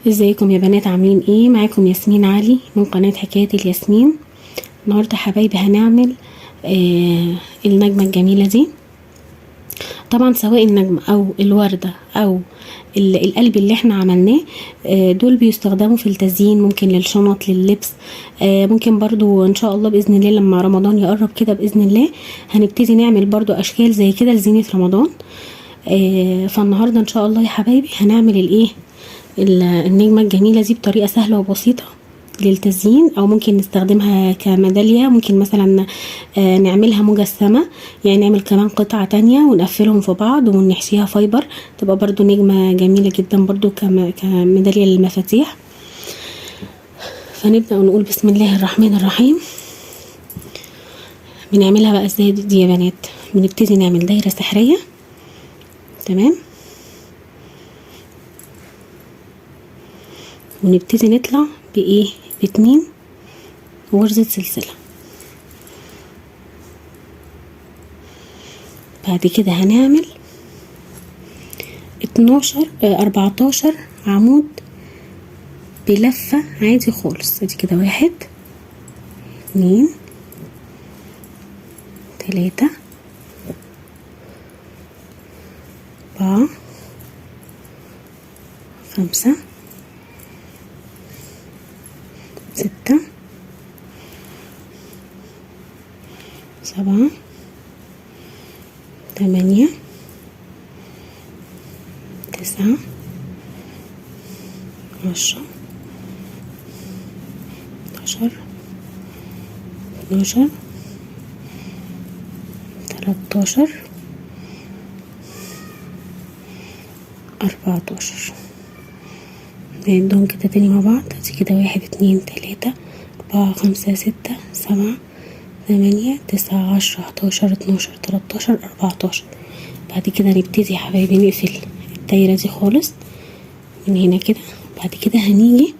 ازيكم يا بنات؟ عاملين ايه؟ معاكم ياسمين علي من قناة حكاية الياسمين. النهاردة حبايبي هنعمل النجمة الجميلة دي. طبعا سواء النجمة او الوردة او القلب اللي احنا عملناه، دول بيستخدموا في التزيين، ممكن للشنط، لللبس. ممكن برضو ان شاء الله باذن الله لما رمضان يقرب كده باذن الله هنبتدي نعمل برضو اشكال زي كده لزينة رمضان. فالنهاردة ان شاء الله يا حبايبي هنعمل النجمة الجميلة دي بطريقة سهلة وبسيطة للتزيين، او ممكن نستخدمها كميدالية، ممكن مثلا نعملها مجسمة، يعني نعمل كمان قطعة تانية ونقفلهم في بعض ونحشيها فايبر، تبقى برضو نجمة جميلة جدا برضو كميدالية للمفاتيح. فنبدأ ونقول بسم الله الرحمن الرحيم. بنعملها بقى ازاي دي يا بنات؟ بنبتدي نعمل دايرة سحرية، تمام، ونبتدي نطلع بايه؟ ب2 غرزة سلسلة. بعد كده هنعمل 14 عمود بلفة عادي خالص. ادي كده 1 2 3 4 5 6 7 8 9 10 11 12 13 14. نعدهم كده تاني مع بعض. ادي كده 1 2 3 4 5 6 7 8 9 10 11 12 13 14. بعد كده نبتدي يا حبايبي نقفل الدايرة دي خالص من هنا كده. بعد كده هنيجي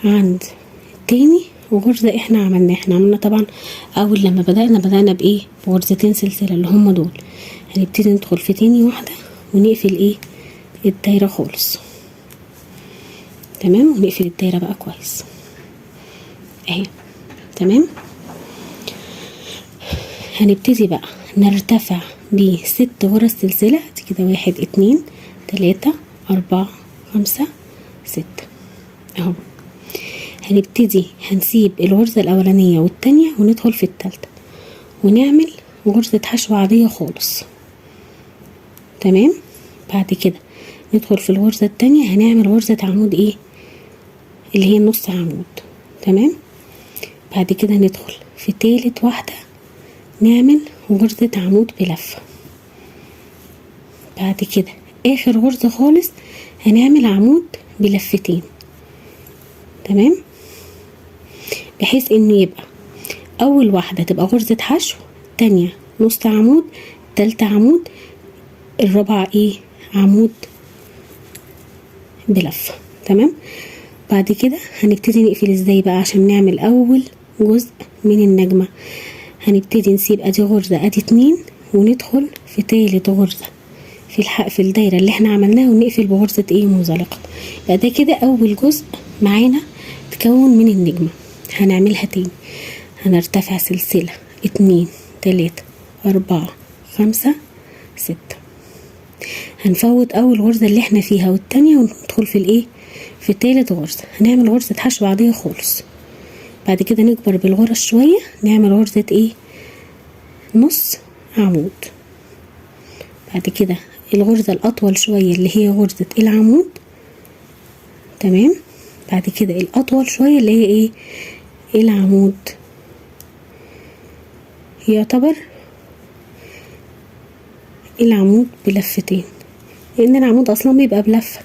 عند تاني غرزة احنا عملنا طبعا اول لما بدأنا بايه؟ بغرزتين سلسلة اللي هم دول. هنبتدي ندخل في تاني واحدة ونقفل ايه؟ الدايرة خالص، تمام، ونقفل الدايرة بقى كويس اهي، تمام. هنبتدي بقى نرتفع ب6 غرز سلسلة. دي كده 1 2 3 4 5 6 اهو. هنبتدي هنسيب الغرزة الاولانية والتانية وندخل في التالتة ونعمل غرزة حشو عادية خالص، تمام. بعد كده ندخل في الغرزة التانية هنعمل غرزة عمود ايه؟ اللي هي نص عمود، تمام. بعد كده ندخل في تالت واحدة نعمل غرزة عمود بلفة. بعد كده اخر غرزة خالص هنعمل عمود بلفتين، تمام، بحيث انه يبقى اول واحدة تبقى غرزة حشو، تانية نص عمود، تالتة عمود، الرابعة ايه؟ عمود بلفة، تمام. بعد كده هنبتدي نقفل ازاي بقى عشان نعمل اول جزء من النجمة؟ هنبتدي نسيب ادي غرزة، ادي 2، وندخل في تالت غرزة في الدايرة اللي احنا عملناها ونقفل بغرزة ايه؟ منزلقة. يبقى ده كده اول جزء معانا تكون من النجمة. هنعملها تاني، هنرتفع سلسلة 2 3 4 5 6. هنفوت اول غرزة اللي احنا فيها والتانية وندخل في الايه؟ في تالت غرزة هنعمل غرزة حشو عادية خالص. بعد كده نكبر بالغرز شوية نعمل غرزة ايه؟ نص عمود. بعد كده الغرزة الاطول شوية اللي هي غرزة العمود، تمام. بعد كده الاطول شوية اللي هي ايه؟ العمود. يعتبر العمود بلفتين لان العمود اصلا بيبقى بلفة،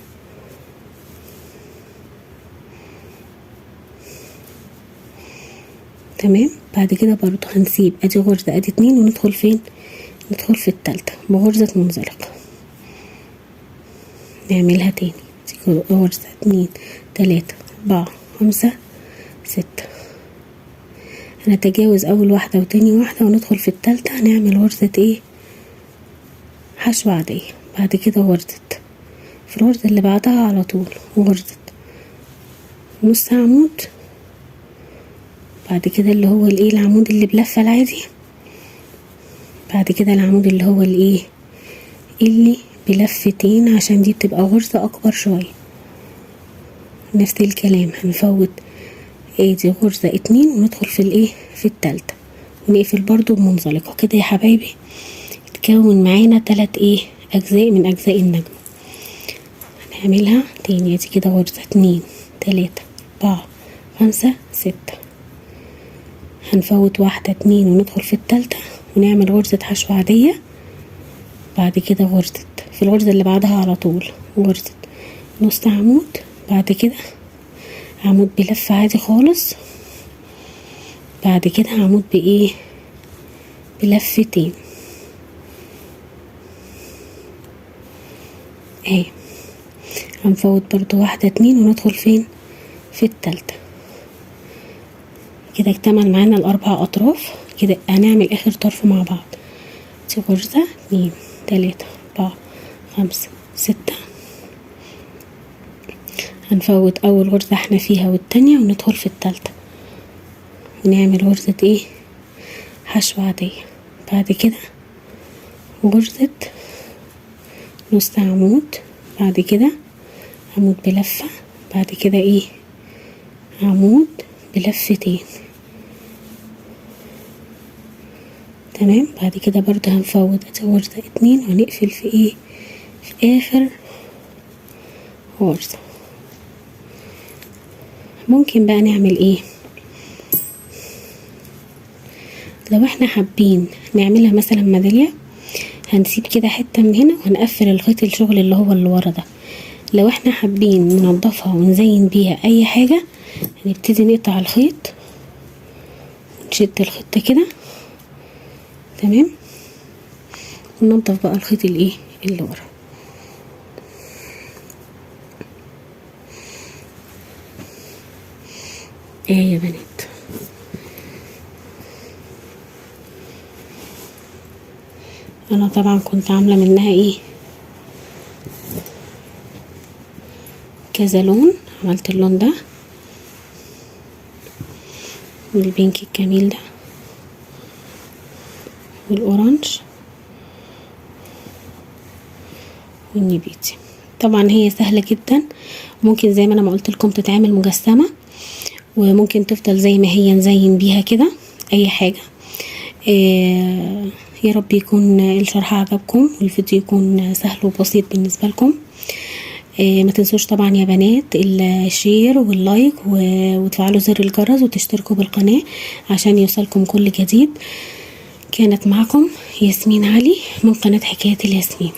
تمام. بعد كده برضو هنسيب ادي غرزة، ادي 2، وندخل فين؟ ندخل في التالتة بغرزة منزلقة. نعملها تاني، دي غرزة 2 3 4 5 6. هنتجاوز اول واحدة وتاني واحدة وندخل في التالتة هنعمل غرزة ايه؟ حشو عادية. بعد كده غرزة في الغرزة اللي بعدها على طول وغرزة نص عمود، بعد كده اللي هو الايه العمود اللي بلفة العادي، بعد كده العمود اللي هو الايه اللي بلفتين عشان دي بتبقى غرزة اكبر شوية. نفس الكلام هنفوت ادي غرزة 2 وندخل في الايه في التالتة ونقفل برضو بمنزلقة كده يا حبايبي. تكون معانا 3 اجزاء من اجزاء النجمة. هنعملها تاني ادي كده غرزة 2 3 4 5 6. هنفوت 1 2 وندخل في التالتة ونعمل غرزة حشو عادية، بعد كده غرزة في الغرزة اللي بعدها على طول غرزة نص عمود، بعد كده عمود بلفة عادي خالص، بعد كده عمود بلفتين اهي. هنفوت برضو 1 2 وندخل فين في التالتة كده. اكتمل معانا ال4 اطراف كده. هنعمل اخر طرف مع بعض. دي غرزة 2 3 4 5 6. هنفوت اول غرزة احنا فيها والتانية وندخل في التالتة ونعمل غرزة حشو عادية، بعد كده غرزة نص عمود، بعد كده عمود بلفة، بعد كده عمود بلفتين تمام. بعد كده برضه هنفوت غرزة 2 ونقفل في في اخر غرزة. ممكن بقى نعمل لو احنا حابين نعملها مثلا ميدالية، هنسيب كده حتة من هنا وهنقفل الخيط الشغل اللي هو اللي ورا ده. لو احنا حابين ننضفها ونزين بيها اي حاجة، هنبتدي نقطع الخيط ونشد الخيط كده تمام، وننضف بقى الخيط اللي ورا. يا بنات انا طبعا كنت عاملة منها كذا لون. عملت اللون ده والبينك الجميل ده والاورانج والنبيتي. طبعا هي سهلة جدا، ممكن زي ما انا ما قلت لكم تتعمل مجسمة، وممكن تفضل زي ما هي نزين بيها كده اي حاجة. يا رب يكون الشرح عجبكم والفيديو يكون سهل وبسيط بالنسبة لكم. ما تنسوش طبعا يا بنات الشير واللايك وتفعلوا زر الجرس وتشتركوا بالقناة عشان يوصلكم كل جديد. كانت معكم ياسمين علي من قناة حكاية الياسمين.